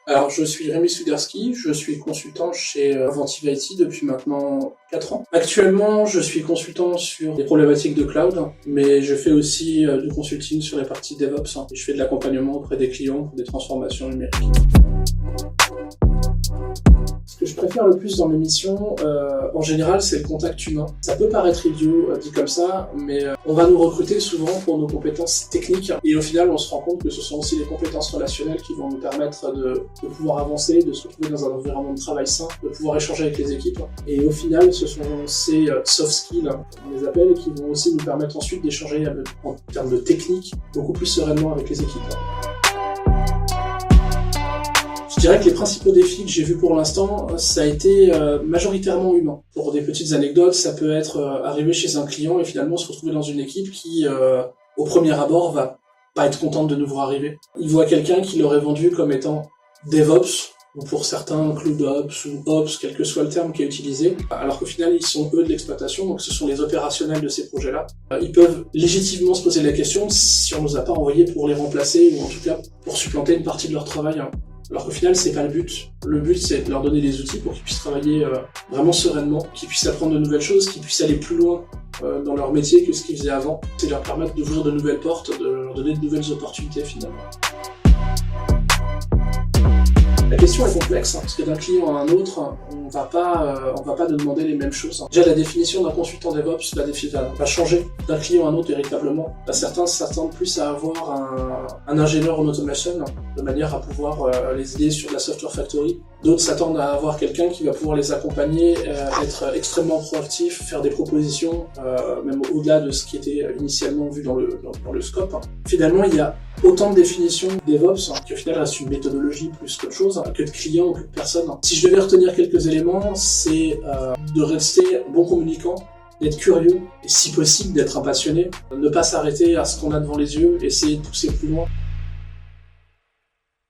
Alors, je suis Rémi Sudarski, je suis consultant chez Inventive IT depuis maintenant 4 ans. Actuellement, je suis consultant sur des problématiques de cloud, mais je fais aussi du consulting sur les parties DevOps. Je fais de l'accompagnement auprès des clients pour des transformations numériques. Ce que je préfère le plus dans mes missions, en général, c'est le contact humain. Ça peut paraître idiot dit comme ça, mais on va nous recruter souvent pour nos compétences techniques, et au final, on se rend compte que ce sont aussi les compétences relationnelles qui vont nous permettre de pouvoir avancer, de se retrouver dans un environnement de travail sain, de pouvoir échanger avec les équipes. Et au final, ce sont ces soft skills, on les appelle, qui vont aussi nous permettre ensuite d'échanger en termes de technique beaucoup plus sereinement avec les équipes. Je dirais que les principaux défis que j'ai vus pour l'instant, ça a été majoritairement humain. Pour des petites anecdotes, ça peut être arriver chez un client et finalement se retrouver dans une équipe qui, au premier abord, va pas être contente de nous voir arriver. Il voit quelqu'un qui l'aurait vendu comme étant DevOps, ou pour certains CloudOps ou Ops, quel que soit le terme qui est utilisé, alors qu'au final ils sont eux de l'exploitation, donc ce sont les opérationnels de ces projets-là. Ils peuvent légitimement se poser la question si on nous a pas envoyés pour les remplacer, ou en tout cas pour supplanter une partie de leur travail. Alors qu'au final, c'est pas le but. Le but, c'est de leur donner des outils pour qu'ils puissent travailler vraiment sereinement, qu'ils puissent apprendre de nouvelles choses, qu'ils puissent aller plus loin dans leur métier que ce qu'ils faisaient avant. C'est leur permettre d'ouvrir de nouvelles portes, de leur donner de nouvelles opportunités finalement. La question est complexe, parce que d'un client à un autre, on va pas nous demander les mêmes choses. Déjà, la définition d'un consultant DevOps va changer d'un client à un autre véritablement. Certains s'attendent plus à avoir un ingénieur en automation, de manière à pouvoir les aider sur de la software factory. D'autres s'attendent à avoir quelqu'un qui va pouvoir les accompagner, être extrêmement proactif, faire des propositions, même au-delà de ce qui était initialement vu dans le scope. Finalement, il y a autant de définitions DevOps, qui au final reste une méthodologie plus qu'autre chose, que de clients ou que de personnes. Si je devais retenir quelques éléments, c'est de rester bon communicant, d'être curieux, et si possible d'être un passionné, ne pas s'arrêter à ce qu'on a devant les yeux, essayer de pousser plus loin.